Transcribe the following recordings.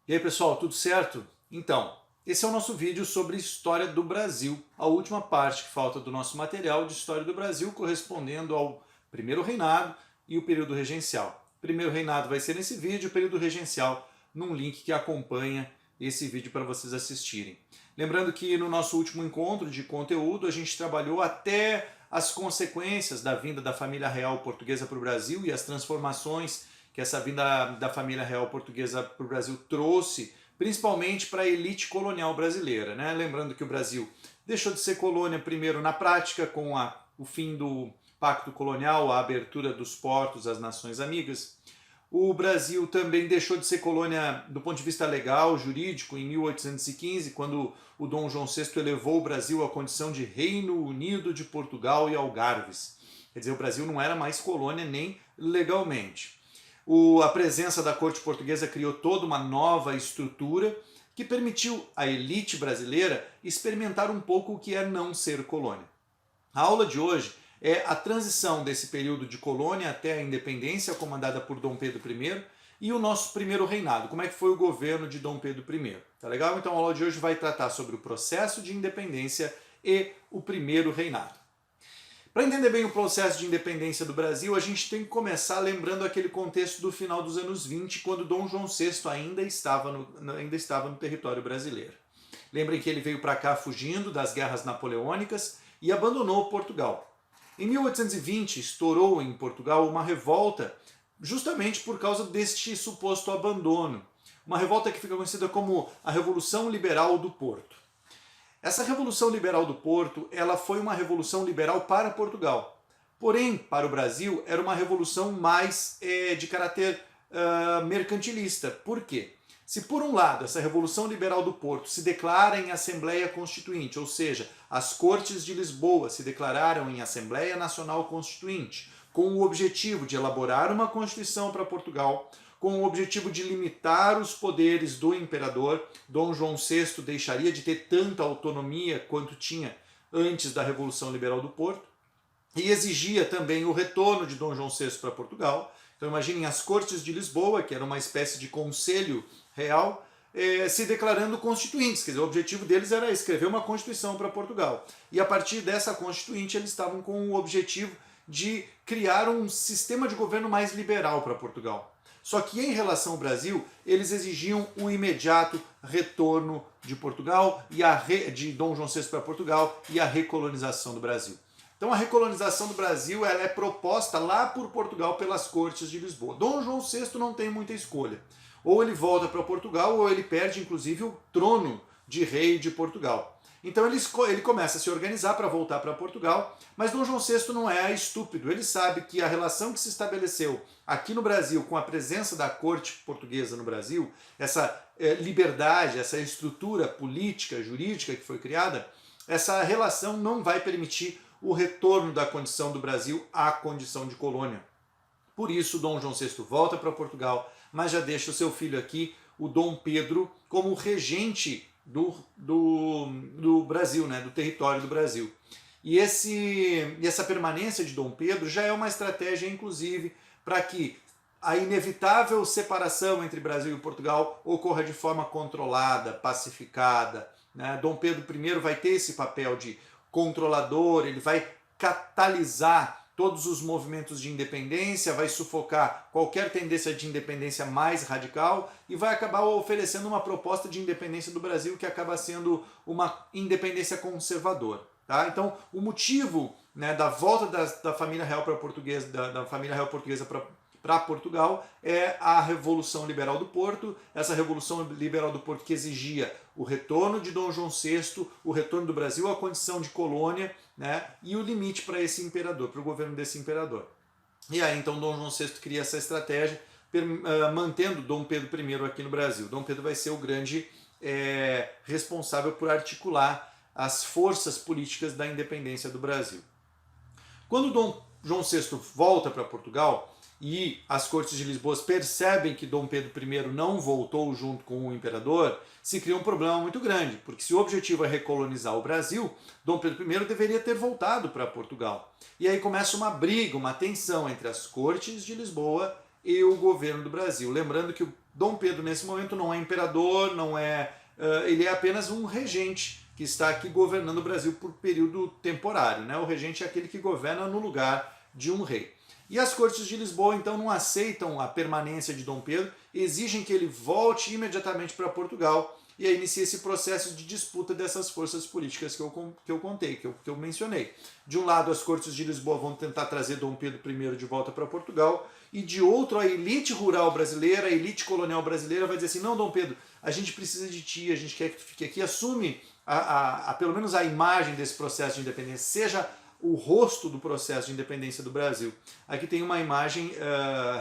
E aí pessoal, tudo certo? Então, esse é o nosso vídeo sobre História do Brasil, a última parte que falta do nosso material de História do Brasil, correspondendo ao primeiro reinado e o período regencial. O primeiro reinado vai ser nesse vídeo, o período regencial num link que acompanha esse vídeo para vocês assistirem. Lembrando que no nosso último encontro de conteúdo a gente trabalhou até as consequências da vinda da família real portuguesa para o Brasil e as transformações que essa vinda da família real portuguesa para o Brasil trouxe, principalmente para a elite colonial brasileira, né? Lembrando que o Brasil deixou de ser colônia primeiro na prática, com o fim do Pacto Colonial, a abertura dos portos às nações amigas. O Brasil também deixou de ser colônia do ponto de vista legal, jurídico, em 1815, quando o Dom João VI elevou o Brasil à condição de Reino Unido de Portugal e Algarves. Quer dizer, o Brasil não era mais colônia nem legalmente. A presença da corte portuguesa criou toda uma nova estrutura que permitiu à elite brasileira experimentar um pouco o que é não ser colônia. A aula de hoje é a transição desse período de colônia até a independência, comandada por Dom Pedro I, e o nosso primeiro reinado, como é que foi o governo de Dom Pedro I. Tá legal? Então a aula de hoje vai tratar sobre o processo de independência e o primeiro reinado. Para entender bem o processo de independência do Brasil, a gente tem que começar lembrando aquele contexto do final dos anos 20, quando Dom João VI ainda estava no território brasileiro. Lembrem que ele veio para cá fugindo das guerras napoleônicas e abandonou Portugal. Em 1820, estourou em Portugal uma revolta justamente por causa deste suposto abandono. Uma revolta que fica conhecida como a Revolução Liberal do Porto. Essa Revolução Liberal do Porto, ela foi uma revolução liberal para Portugal. Porém, para o Brasil, era uma revolução mais de caráter mercantilista. Por quê? Se por um lado essa Revolução Liberal do Porto se declara em Assembleia Constituinte, ou seja, as Cortes de Lisboa se declararam em Assembleia Nacional Constituinte, com o objetivo de elaborar uma Constituição para Portugal, com o objetivo de limitar os poderes do imperador. Dom João VI deixaria de ter tanta autonomia quanto tinha antes da Revolução Liberal do Porto, e exigia também o retorno de Dom João VI para Portugal. Então imaginem as Cortes de Lisboa, que era uma espécie de conselho real, se declarando constituintes, quer dizer, o objetivo deles era escrever uma Constituição para Portugal. E a partir dessa Constituinte eles estavam com o objetivo de criar um sistema de governo mais liberal para Portugal. Só que em relação ao Brasil, eles exigiam o imediato retorno de Portugal de Dom João VI para Portugal e a recolonização do Brasil. Então a recolonização do Brasil ela é proposta lá por Portugal pelas Cortes de Lisboa. Dom João VI não tem muita escolha. Ou ele volta para Portugal ou ele perde inclusive o trono de rei de Portugal. Então ele começa a se organizar para voltar para Portugal, mas Dom João VI não é estúpido. Ele sabe que a relação que se estabeleceu aqui no Brasil com a presença da corte portuguesa no Brasil, essa liberdade, essa estrutura política, jurídica que foi criada, essa relação não vai permitir o retorno da condição do Brasil à condição de colônia. Por isso, Dom João VI volta para Portugal, mas já deixa o seu filho aqui, o Dom Pedro, como regente do Brasil, né, do território do Brasil. E essa permanência de Dom Pedro já é uma estratégia, inclusive, para que a inevitável separação entre Brasil e Portugal ocorra de forma controlada, pacificada. Né? Dom Pedro I vai ter esse papel de controlador, ele vai catalisar todos os movimentos de independência, vai sufocar qualquer tendência de independência mais radical e vai acabar oferecendo uma proposta de independência do Brasil que acaba sendo uma independência conservadora. Tá? Então, o motivo, né, da volta da família real portuguesa para Portugal é a Revolução Liberal do Porto, essa Revolução Liberal do Porto que exigia o retorno de Dom João VI, o retorno do Brasil à condição de colônia, né, e o limite para esse imperador, para o governo desse imperador. E aí então Dom João VI cria essa estratégia, mantendo Dom Pedro I aqui no Brasil. Dom Pedro vai ser o grande responsável por articular as forças políticas da independência do Brasil. Quando Dom João VI volta para Portugal, e as Cortes de Lisboa percebem que Dom Pedro I não voltou junto com o imperador, se cria um problema muito grande, porque se o objetivo é recolonizar o Brasil, Dom Pedro I deveria ter voltado para Portugal. E aí começa uma briga, uma tensão entre as Cortes de Lisboa e o governo do Brasil. Lembrando que o Dom Pedro, nesse momento, não é imperador, ele é apenas um regente que está aqui governando o Brasil por período temporário, né? O regente é aquele que governa no lugar de um rei. E as cortes de Lisboa, então, não aceitam a permanência de Dom Pedro, exigem que ele volte imediatamente para Portugal, e aí inicia esse processo de disputa dessas forças políticas que eu contei, que eu mencionei. De um lado, as cortes de Lisboa vão tentar trazer Dom Pedro I de volta para Portugal, e de outro, a elite rural brasileira, a elite colonial brasileira vai dizer assim, não, Dom Pedro, a gente precisa de ti, a gente quer que tu fique aqui, assume pelo menos a imagem desse processo de independência, seja o rosto do processo de independência do Brasil. Aqui tem uma imagem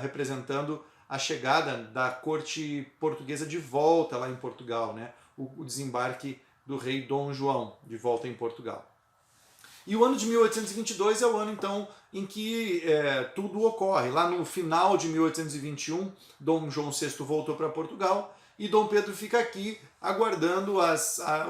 representando a chegada da corte portuguesa de volta lá em Portugal, né? O desembarque do rei Dom João de volta em Portugal. E o ano de 1822 é o ano, então, em que tudo ocorre. Lá no final de 1821, Dom João VI voltou para Portugal e Dom Pedro fica aqui aguardando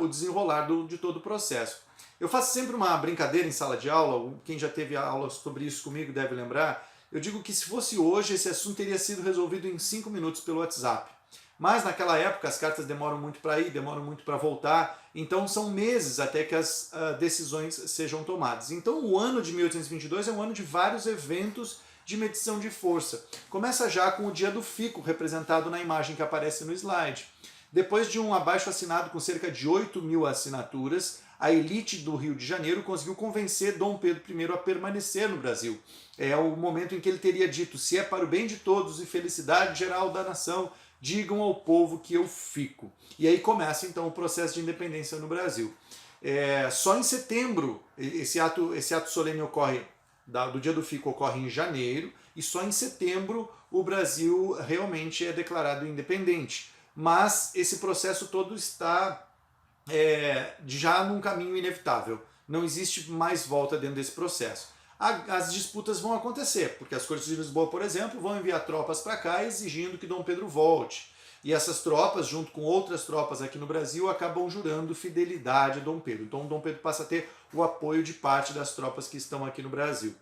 o desenrolar de todo o processo. Eu faço sempre uma brincadeira em sala de aula, quem já teve aula sobre isso comigo deve lembrar. Eu digo que se fosse hoje, esse assunto teria sido resolvido em 5 minutos pelo WhatsApp. Mas naquela época as cartas demoram muito para ir, demoram muito para voltar, então são meses até que as decisões sejam tomadas. Então o ano de 1822 é um ano de vários eventos de medição de força. Começa já com o dia do fico, representado na imagem que aparece no slide. Depois de um abaixo-assinado com cerca de 8.000 assinaturas, a elite do Rio de Janeiro conseguiu convencer Dom Pedro I a permanecer no Brasil. É o momento em que ele teria dito, se é para o bem de todos e felicidade geral da nação, digam ao povo que eu fico. E aí começa então o processo de independência no Brasil. Só em setembro, esse ato solene ocorre, do dia do fico ocorre em janeiro, e só em setembro o Brasil realmente é declarado independente. Mas esse processo todo está já num caminho inevitável. Não existe mais volta dentro desse processo. As disputas vão acontecer, porque as cortes de Lisboa, por exemplo, vão enviar tropas para cá exigindo que Dom Pedro volte. E essas tropas, junto com outras tropas aqui no Brasil, acabam jurando fidelidade a Dom Pedro. Então Dom Pedro passa a ter o apoio de parte das tropas que estão aqui no Brasil.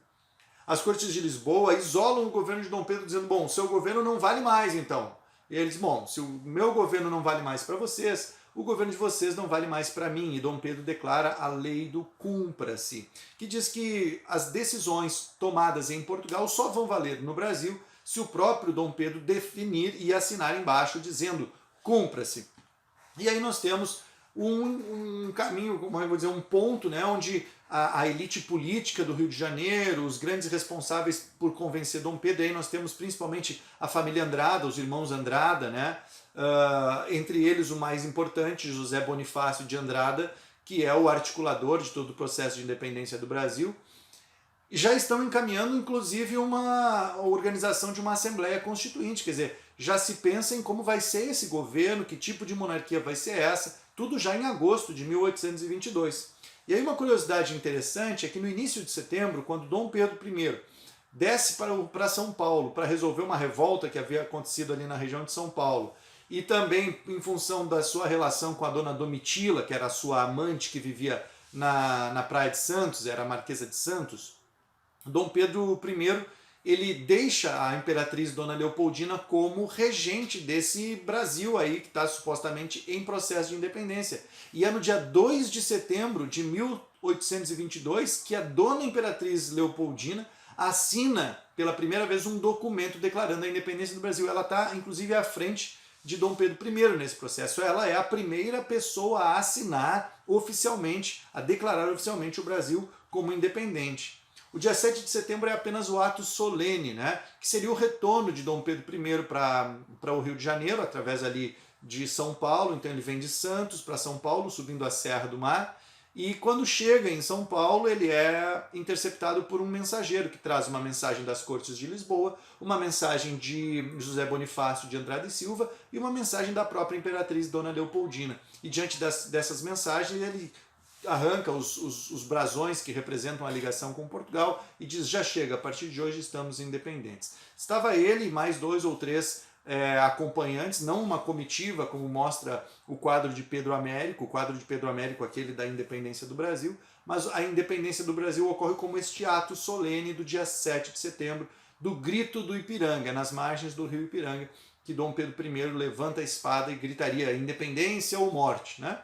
As cortes de Lisboa isolam o governo de Dom Pedro, dizendo, bom, seu governo não vale mais então. E eles, bom, se o meu governo não vale mais para vocês, o governo de vocês não vale mais para mim. E Dom Pedro declara a lei do cumpra-se, que diz que as decisões tomadas em Portugal só vão valer no Brasil se o próprio Dom Pedro definir e assinar embaixo dizendo cumpra-se. E aí nós temos um caminho, como eu vou dizer, um ponto, né, onde a elite política do Rio de Janeiro, os grandes responsáveis por convencer Dom Pedro, aí nós temos principalmente a família Andrada, os irmãos Andrada, né, entre eles o mais importante, José Bonifácio de Andrada, que é o articulador de todo o processo de independência do Brasil, e já estão encaminhando, inclusive, uma organização de uma Assembleia Constituinte, quer dizer, já se pensa em como vai ser esse governo, que tipo de monarquia vai ser essa, tudo já em agosto de 1822. E aí uma curiosidade interessante é que no início de setembro, quando Dom Pedro I desce para São Paulo para resolver uma revolta que havia acontecido ali na região de São Paulo, e também em função da sua relação com a dona Domitila, que era a sua amante que vivia na Praia de Santos, era a Marquesa de Santos, Dom Pedro I ele deixa a imperatriz Dona Leopoldina como regente desse Brasil aí que está supostamente em processo de independência. E é no dia 2 de setembro de 1822 que a Dona Imperatriz Leopoldina assina pela primeira vez um documento declarando a independência do Brasil. Ela está, inclusive, à frente de Dom Pedro I nesse processo. Ela é a primeira pessoa a assinar oficialmente, a declarar oficialmente o Brasil como independente. O dia 7 de setembro é apenas o ato solene, né? Que seria o retorno de Dom Pedro I para o Rio de Janeiro, através ali de São Paulo. Então ele vem de Santos para São Paulo, subindo a Serra do Mar. E quando chega em São Paulo, ele é interceptado por um mensageiro que traz uma mensagem das Cortes de Lisboa, uma mensagem de José Bonifácio de Andrade e Silva e uma mensagem da própria imperatriz Dona Leopoldina. E diante dessas mensagens, ele arranca os brasões que representam a ligação com Portugal e diz, já chega, a partir de hoje estamos independentes. Estava ele e mais 2 ou 3 acompanhantes, não uma comitiva, como mostra o quadro de Pedro Américo, aquele da independência do Brasil, mas a independência do Brasil ocorre como este ato solene do dia 7 de setembro, do Grito do Ipiranga, nas margens do rio Ipiranga, que Dom Pedro I levanta a espada e gritaria independência ou morte, né?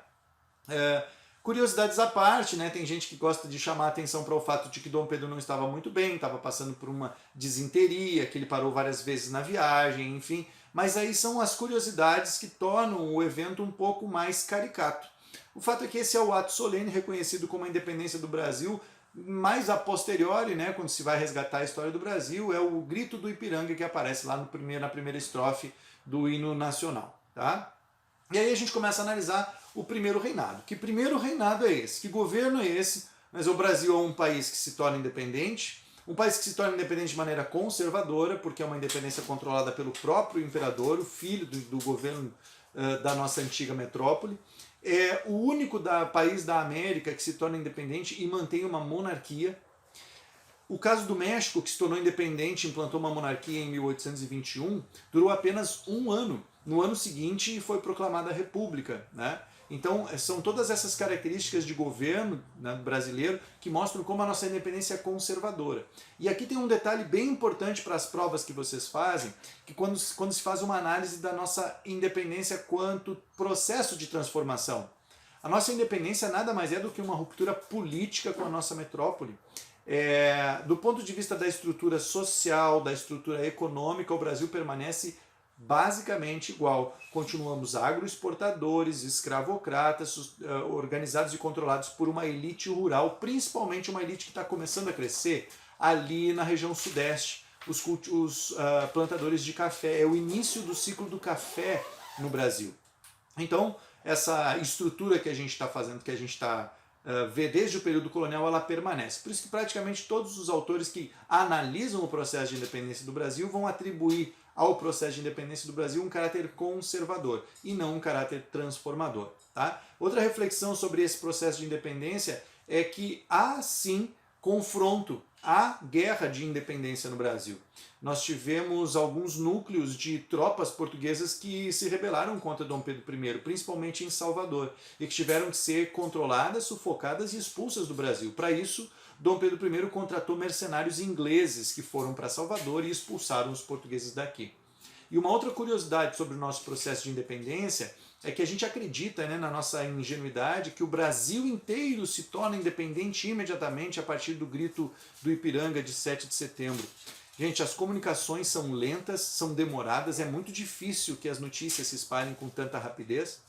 Curiosidades à parte, né? Tem gente que gosta de chamar a atenção para o fato de que Dom Pedro não estava muito bem, estava passando por uma disenteria, que ele parou várias vezes na viagem, enfim. Mas aí são as curiosidades que tornam o evento um pouco mais caricato. O fato é que esse é o ato solene reconhecido como a independência do Brasil, mais a posteriori, né, quando se vai resgatar a história do Brasil, é o grito do Ipiranga que aparece lá na primeira estrofe do hino nacional. Tá? E aí a gente começa a analisar o primeiro reinado. Que primeiro reinado é esse? Que governo é esse? Mas o Brasil é um país que se torna independente, um país que se torna independente de maneira conservadora, porque é uma independência controlada pelo próprio imperador, o filho do governo da nossa antiga metrópole. É o único país da América que se torna independente e mantém uma monarquia. O caso do México, que se tornou independente e implantou uma monarquia em 1821, durou apenas um ano. No ano seguinte foi proclamada a República, né? Então são todas essas características de governo, né, brasileiro que mostram como a nossa independência é conservadora. E aqui tem um detalhe bem importante para as provas que vocês fazem, que quando se faz uma análise da nossa independência quanto processo de transformação. A nossa independência nada mais é do que uma ruptura política com a nossa metrópole. Do ponto de vista da estrutura social, da estrutura econômica, o Brasil permanece basicamente igual. Continuamos agroexportadores, escravocratas, organizados e controlados por uma elite rural, principalmente uma elite que está começando a crescer ali na região sudeste, os plantadores de café. É o início do ciclo do café no Brasil. Então, essa estrutura que a gente está fazendo, que a gente está vê desde o período colonial, ela permanece. Por isso que praticamente todos os autores que analisam o processo de independência do Brasil vão atribuir ao processo de independência do Brasil um caráter conservador e não um caráter transformador. Tá? Outra reflexão sobre esse processo de independência é que há sim confronto, há guerra de independência no Brasil. Nós tivemos alguns núcleos de tropas portuguesas que se rebelaram contra Dom Pedro I, principalmente em Salvador, e que tiveram que ser controladas, sufocadas e expulsas do Brasil. Para isso, Dom Pedro I contratou mercenários ingleses que foram para Salvador e expulsaram os portugueses daqui. E uma outra curiosidade sobre o nosso processo de independência é que a gente acredita, né, na nossa ingenuidade, que o Brasil inteiro se torna independente imediatamente a partir do grito do Ipiranga de 7 de setembro. Gente, as comunicações são lentas, são demoradas, é muito difícil que as notícias se espalhem com tanta rapidez.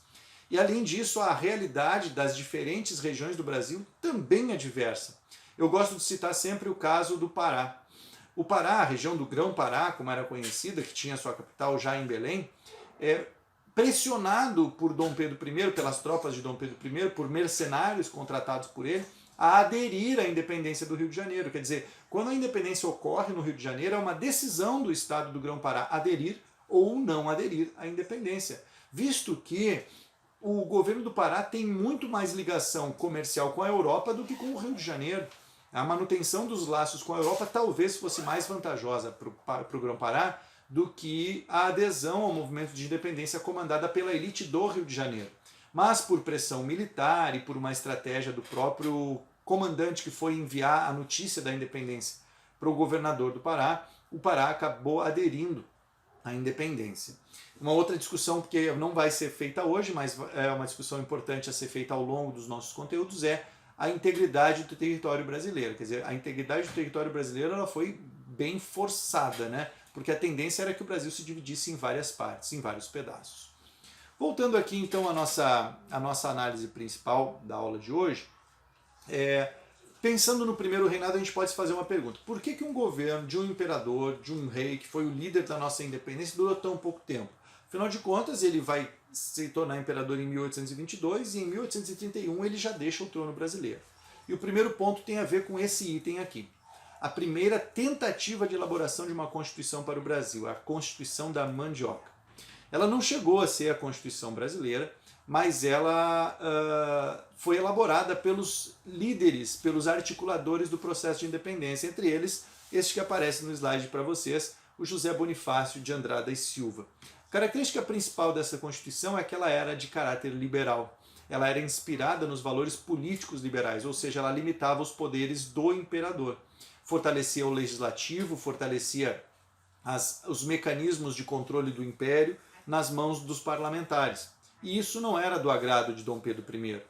E além disso, a realidade das diferentes regiões do Brasil também é diversa. Eu gosto de citar sempre o caso do Pará. O Pará, a região do Grão-Pará, como era conhecida, que tinha sua capital já em Belém, pressionado por Dom Pedro I, pelas tropas de Dom Pedro I, por mercenários contratados por ele, a aderir à independência do Rio de Janeiro. Quer dizer, quando a independência ocorre no Rio de Janeiro, é uma decisão do Estado do Grão-Pará aderir ou não aderir à independência, visto que o governo do Pará tem muito mais ligação comercial com a Europa do que com o Rio de Janeiro. A manutenção dos laços com a Europa talvez fosse mais vantajosa para o Grão-Pará do que a adesão ao movimento de independência comandada pela elite do Rio de Janeiro. Mas por pressão militar e por uma estratégia do próprio comandante que foi enviar a notícia da independência para o governador do Pará, o Pará acabou aderindo à independência. Uma outra discussão, porque não vai ser feita hoje, mas é uma discussão importante a ser feita ao longo dos nossos conteúdos, é a integridade do território brasileiro. Quer dizer, a integridade do território brasileiro ela foi bem forçada, né? Porque a tendência era que o Brasil se dividisse em várias partes, em vários pedaços. Voltando aqui então à nossa análise principal da aula de hoje, pensando no primeiro reinado, a gente pode se fazer uma pergunta. Por que um governo de um imperador, de um rei, que foi o líder da nossa independência, durou tão pouco tempo? Afinal de contas, ele vai se tornar imperador em 1822 e em 1831 ele já deixa o trono brasileiro. E o primeiro ponto tem a ver com esse item aqui. A primeira tentativa de elaboração de uma Constituição para o Brasil, a Constituição da Mandioca. Ela não chegou a ser a Constituição brasileira, mas ela foi elaborada pelos líderes, pelos articuladores do processo de independência, entre eles este que aparece no slide para vocês, o José Bonifácio de Andrada e Silva. A característica principal dessa Constituição é que ela era de caráter liberal. Ela era inspirada nos valores políticos liberais, ou seja, ela limitava os poderes do imperador. Fortalecia o legislativo, fortalecia os mecanismos de controle do império nas mãos dos parlamentares. E isso não era do agrado de Dom Pedro I.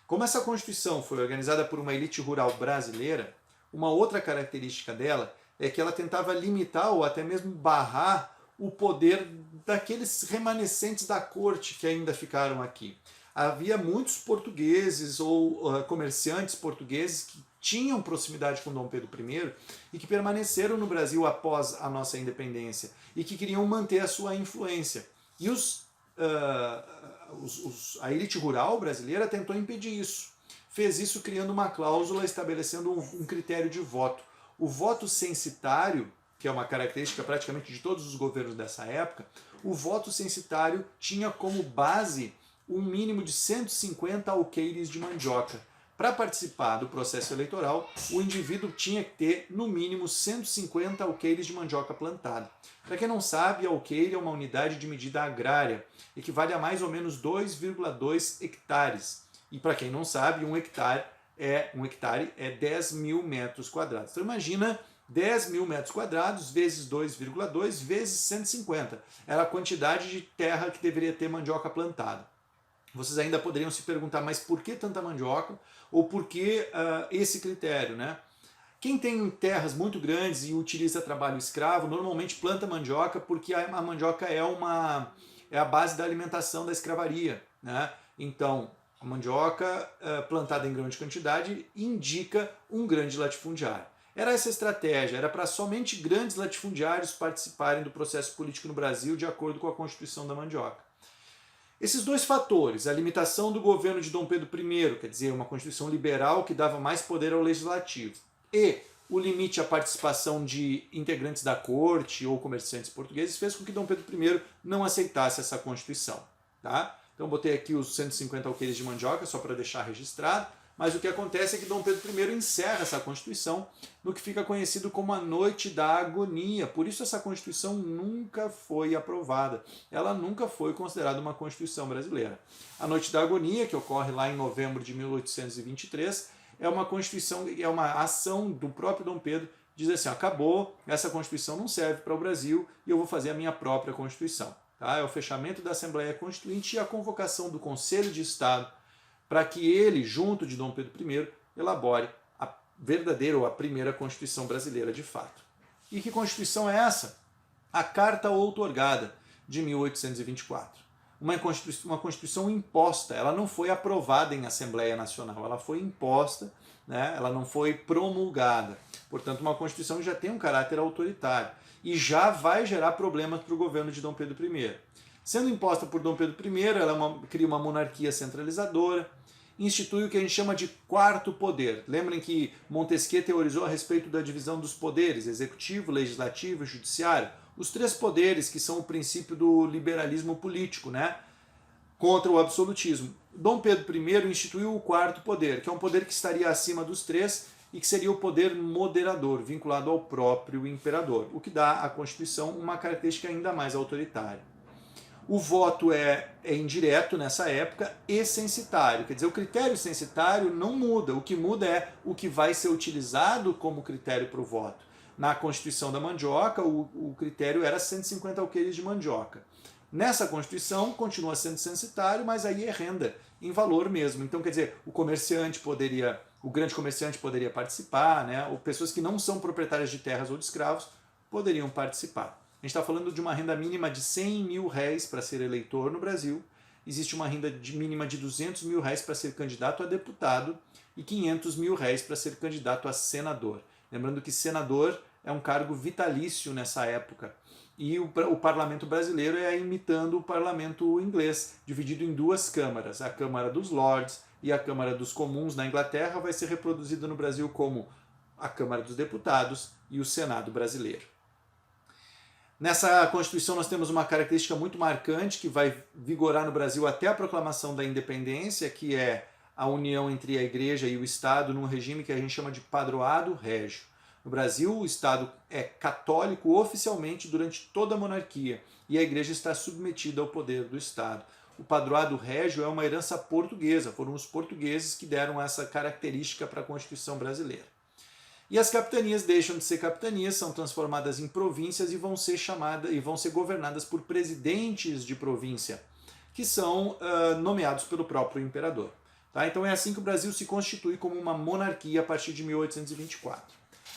Como essa Constituição foi organizada por uma elite rural brasileira, uma outra característica dela é que ela tentava limitar ou até mesmo barrar o poder daqueles remanescentes da corte que ainda ficaram aqui. Havia muitos portugueses ou comerciantes portugueses que tinham proximidade com Dom Pedro I e que permaneceram no Brasil após a nossa independência e que queriam manter a sua influência. E a elite rural brasileira tentou impedir isso. Fez isso criando uma cláusula estabelecendo um critério de voto. O voto censitário, que é uma característica praticamente de todos os governos dessa época, o voto censitário tinha como base um mínimo de 150 alqueires de mandioca. Para participar do processo eleitoral, o indivíduo tinha que ter, no mínimo, 150 alqueires de mandioca plantada. Para quem não sabe, alqueire é uma unidade de medida agrária, equivale a mais ou menos 2,2 hectares. E para quem não sabe, um hectare é 10 mil metros quadrados. Então imagina 10 mil metros quadrados vezes 2,2 vezes 150. Era a quantidade de terra que deveria ter mandioca plantada. Vocês ainda poderiam se perguntar, mas por que tanta mandioca? Ou por que esse critério, né? Quem tem terras muito grandes e utiliza trabalho escravo, normalmente planta mandioca porque a mandioca é a base da alimentação da escravaria, né? Então, a mandioca plantada em grande quantidade indica um grande latifundiário. Era essa a estratégia, era para somente grandes latifundiários participarem do processo político no Brasil de acordo com a Constituição da Mandioca. Esses dois fatores, a limitação do governo de Dom Pedro I, quer dizer, uma Constituição liberal que dava mais poder ao legislativo, e o limite à participação de integrantes da corte ou comerciantes portugueses, fez com que Dom Pedro I não aceitasse essa Constituição. Tá? Então botei aqui os 150 alqueires de mandioca, só para deixar registrado, mas o que acontece é que Dom Pedro I encerra essa Constituição no que fica conhecido como a Noite da Agonia. Por isso essa Constituição nunca foi aprovada. Ela nunca foi considerada uma Constituição brasileira. A Noite da Agonia, que ocorre lá em novembro de 1823, é uma Constituição, é uma ação do próprio Dom Pedro, diz assim, acabou, essa Constituição não serve para o Brasil e eu vou fazer a minha própria Constituição. Tá? É o fechamento da Assembleia Constituinte e a convocação do Conselho de Estado para que ele, junto de Dom Pedro I, elabore a verdadeira ou a primeira Constituição brasileira de fato. E que Constituição é essa? A Carta Outorgada, de 1824. Uma Constituição imposta, ela não foi aprovada em Assembleia Nacional, ela foi imposta, né? Ela não foi promulgada. Portanto, uma Constituição que já tem um caráter autoritário e já vai gerar problemas para o governo de Dom Pedro I. Sendo imposta por Dom Pedro I, ela cria uma monarquia centralizadora, institui o que a gente chama de quarto poder. Lembrem que Montesquieu teorizou a respeito da divisão dos poderes, executivo, legislativo e judiciário. Os três poderes que são o princípio do liberalismo político, né? Contra o absolutismo. Dom Pedro I instituiu o quarto poder, que é um poder que estaria acima dos três e que seria o poder moderador, vinculado ao próprio imperador, o que dá à Constituição uma característica ainda mais autoritária. O voto é indireto nessa época e censitário, quer dizer, o critério censitário não muda, o que muda é o que vai ser utilizado como critério para o voto. Na Constituição da Mandioca, o critério era 150 alqueires de mandioca. Nessa Constituição, continua sendo censitário, mas aí é renda, em valor mesmo. Então, quer dizer, o grande comerciante poderia participar, né? Ou pessoas que não são proprietárias de terras ou de escravos poderiam participar. A gente está falando de uma renda mínima de 100 mil réis para ser eleitor no Brasil. Existe uma renda mínima de 200 mil réis para ser candidato a deputado e 500 mil réis para ser candidato a senador. Lembrando que senador é um cargo vitalício nessa época. E o parlamento brasileiro é imitando o parlamento inglês, dividido em duas câmaras. A Câmara dos Lords e a Câmara dos Comuns na Inglaterra vai ser reproduzida no Brasil como a Câmara dos Deputados e o Senado brasileiro. Nessa Constituição nós temos uma característica muito marcante que vai vigorar no Brasil até a proclamação da independência, que é a união entre a Igreja e o Estado num regime que a gente chama de padroado régio. No Brasil, o Estado é católico oficialmente durante toda a monarquia e a Igreja está submetida ao poder do Estado. O padroado régio é uma herança portuguesa, foram os portugueses que deram essa característica para a Constituição brasileira. E as capitanias deixam de ser capitanias, são transformadas em províncias e vão ser governadas por presidentes de província, que são nomeados pelo próprio imperador. Tá? Então é assim que o Brasil se constitui como uma monarquia a partir de 1824.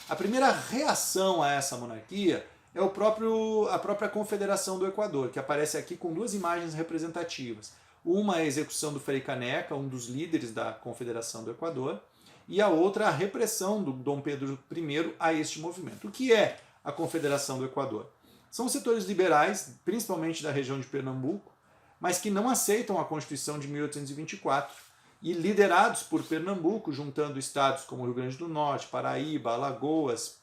A primeira reação a essa monarquia é a própria Confederação do Equador, que aparece aqui com duas imagens representativas. Uma é a execução do Frei Caneca, um dos líderes da Confederação do Equador, e a outra a repressão do Dom Pedro I a este movimento. O que é a Confederação do Equador? São setores liberais, principalmente da região de Pernambuco, mas que não aceitam a Constituição de 1824 e liderados por Pernambuco, juntando estados como Rio Grande do Norte, Paraíba, Alagoas,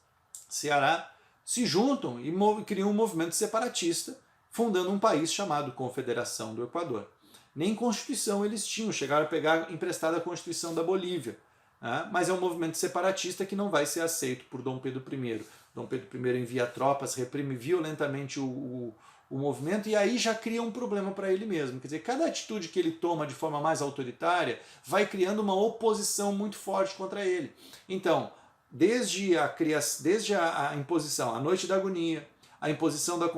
Ceará, se juntam e criam um movimento separatista, fundando um país chamado Confederação do Equador. Nem Constituição eles tinham, chegaram a pegar emprestada a Constituição da Bolívia, né? Mas é um movimento separatista que não vai ser aceito por Dom Pedro I. Dom Pedro I envia tropas, reprime violentamente o movimento e aí já cria um problema para ele mesmo. Quer dizer, cada atitude que ele toma de forma mais autoritária vai criando uma oposição muito forte contra ele. Então, desde a imposição, a Noite da Agonia, a imposição da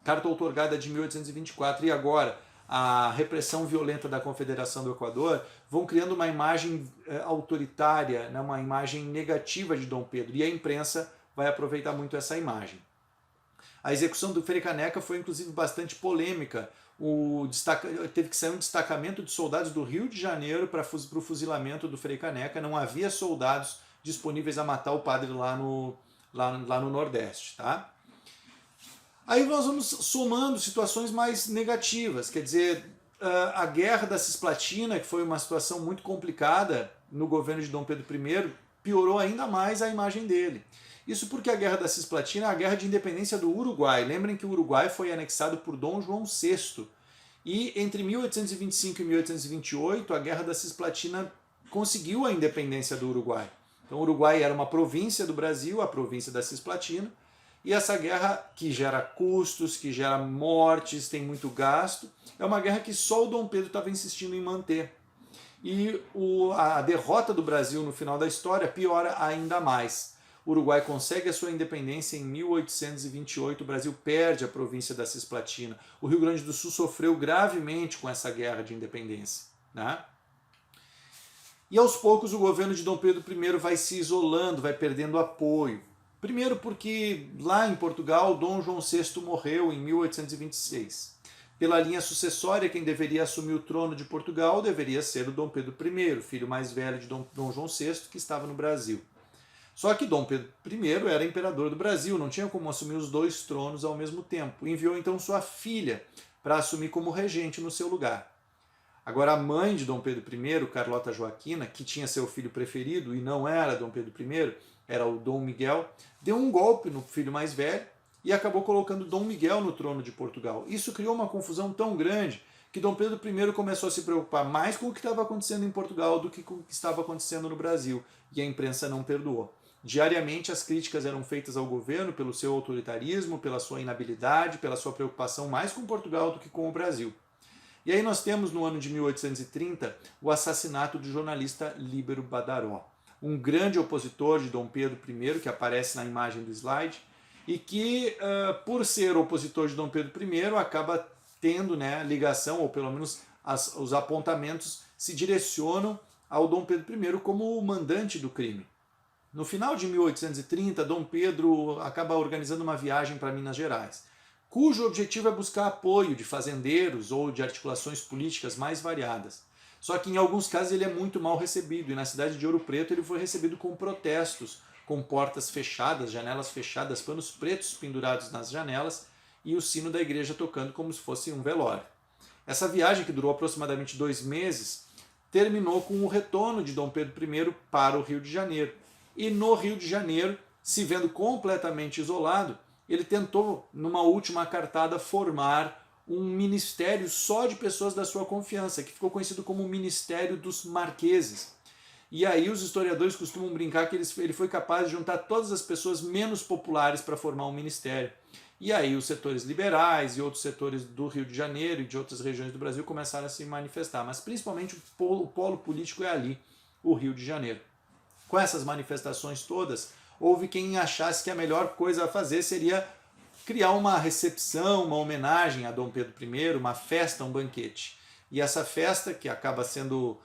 Carta Outorgada de 1824 e agora a repressão violenta da Confederação do Equador, vão criando uma imagem autoritária, né, uma imagem negativa de Dom Pedro, e a imprensa vai aproveitar muito essa imagem. A execução do Frei Caneca foi inclusive bastante polêmica. Teve que sair um destacamento de soldados do Rio de Janeiro para o fuzilamento do Frei Caneca. Não havia soldados disponíveis a matar o padre lá no Nordeste. Tá? Aí nós vamos somando situações mais negativas, quer dizer, a Guerra da Cisplatina, que foi uma situação muito complicada no governo de Dom Pedro I, piorou ainda mais a imagem dele. Isso porque a Guerra da Cisplatina é a guerra de independência do Uruguai. Lembrem que o Uruguai foi anexado por Dom João VI. E entre 1825 e 1828, a Guerra da Cisplatina conseguiu a independência do Uruguai. Então o Uruguai era uma província do Brasil, a província da Cisplatina, e essa guerra que gera custos, que gera mortes, tem muito gasto, é uma guerra que só o Dom Pedro estava insistindo em manter. E a derrota do Brasil no final da história piora ainda mais. O Uruguai consegue a sua independência em 1828, o Brasil perde a província da Cisplatina. O Rio Grande do Sul sofreu gravemente com essa guerra de independência. Né? E aos poucos o governo de Dom Pedro I vai se isolando, vai perdendo apoio. Primeiro porque lá em Portugal Dom João VI morreu em 1826. Pela linha sucessória, quem deveria assumir o trono de Portugal deveria ser o Dom Pedro I, filho mais velho de Dom João VI, que estava no Brasil. Só que Dom Pedro I era imperador do Brasil, não tinha como assumir os dois tronos ao mesmo tempo. Enviou então sua filha para assumir como regente no seu lugar. Agora a mãe de Dom Pedro I, Carlota Joaquina, que tinha seu filho preferido e não era Dom Pedro I, era o Dom Miguel, deu um golpe no filho mais velho e acabou colocando Dom Miguel no trono de Portugal. Isso criou uma confusão tão grande que Dom Pedro I começou a se preocupar mais com o que estava acontecendo em Portugal do que com o que estava acontecendo no Brasil, e a imprensa não perdoou. Diariamente as críticas eram feitas ao governo pelo seu autoritarismo, pela sua inabilidade, pela sua preocupação mais com Portugal do que com o Brasil. E aí nós temos no ano de 1830 o assassinato do jornalista Líbero Badaró, um grande opositor de Dom Pedro I, que aparece na imagem do slide, e que, por ser opositor de Dom Pedro I, acaba tendo, né, ligação, ou pelo menos os apontamentos se direcionam ao Dom Pedro I como o mandante do crime. No final de 1830, Dom Pedro acaba organizando uma viagem para Minas Gerais, cujo objetivo é buscar apoio de fazendeiros ou de articulações políticas mais variadas. Só que em alguns casos ele é muito mal recebido, e na cidade de Ouro Preto ele foi recebido com protestos, com portas fechadas, janelas fechadas, panos pretos pendurados nas janelas e o sino da igreja tocando como se fosse um velório. Essa viagem, que durou aproximadamente 2 meses, terminou com o retorno de Dom Pedro I para o Rio de Janeiro. E no Rio de Janeiro, se vendo completamente isolado, ele tentou, numa última cartada, formar um ministério só de pessoas da sua confiança, que ficou conhecido como o Ministério dos Marqueses. E aí os historiadores costumam brincar que ele foi capaz de juntar todas as pessoas menos populares para formar um ministério. E aí os setores liberais e outros setores do Rio de Janeiro e de outras regiões do Brasil começaram a se manifestar, mas principalmente o polo político é ali, o Rio de Janeiro. Com essas manifestações todas, houve quem achasse que a melhor coisa a fazer seria criar uma recepção, uma homenagem a Dom Pedro I, uma festa, um banquete. E essa festa, que acaba sendo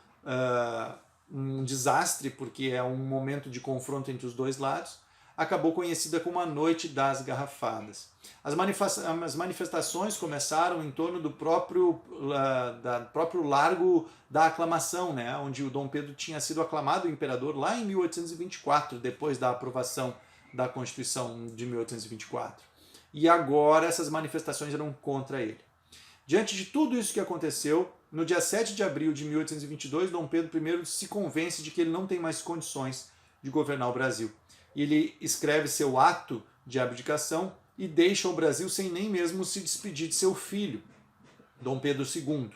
um desastre, porque é um momento de confronto entre os dois lados, acabou conhecida como a Noite das Garrafadas. As manifestações começaram em torno do próprio Largo da Aclamação, né, onde o Dom Pedro tinha sido aclamado imperador lá em 1824, depois da aprovação da Constituição de 1824. E agora essas manifestações eram contra ele. Diante de tudo isso que aconteceu, no dia 7 de abril de 1822, Dom Pedro I se convence de que ele não tem mais condições de governar o Brasil. Ele escreve seu ato de abdicação e deixa o Brasil sem nem mesmo se despedir de seu filho, Dom Pedro II.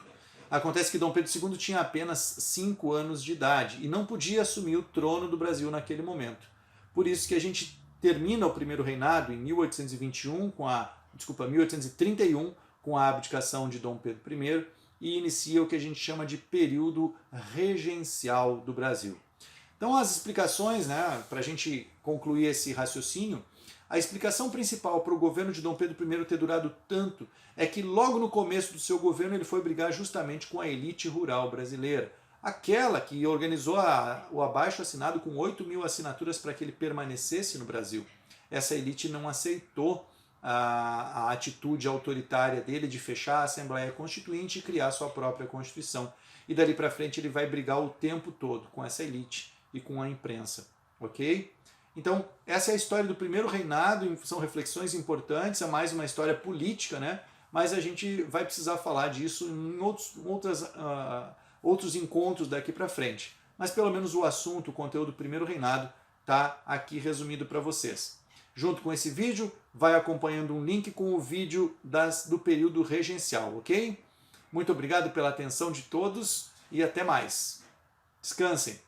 Acontece que Dom Pedro II tinha apenas 5 anos de idade e não podia assumir o trono do Brasil naquele momento. Por isso que a gente termina o primeiro reinado em 1831 1831 com a abdicação de Dom Pedro I e inicia o que a gente chama de período regencial do Brasil. Então as explicações, né, para a gente concluir esse raciocínio, a explicação principal para o governo de Dom Pedro I ter durado tanto é que logo no começo do seu governo ele foi brigar justamente com a elite rural brasileira, aquela que organizou o abaixo-assinado com 8.000 assinaturas para que ele permanecesse no Brasil. Essa elite não aceitou a atitude autoritária dele de fechar a Assembleia Constituinte e criar sua própria Constituição. E dali para frente ele vai brigar o tempo todo com essa elite e com a imprensa, ok? Então, essa é a história do primeiro reinado, são reflexões importantes, é mais uma história política, né? Mas a gente vai precisar falar disso em outros encontros daqui para frente. Mas pelo menos o assunto, o conteúdo do primeiro reinado, está aqui resumido para vocês. Junto com esse vídeo, vai acompanhando um link com o vídeo do período regencial, ok? Muito obrigado pela atenção de todos e até mais. Descansem!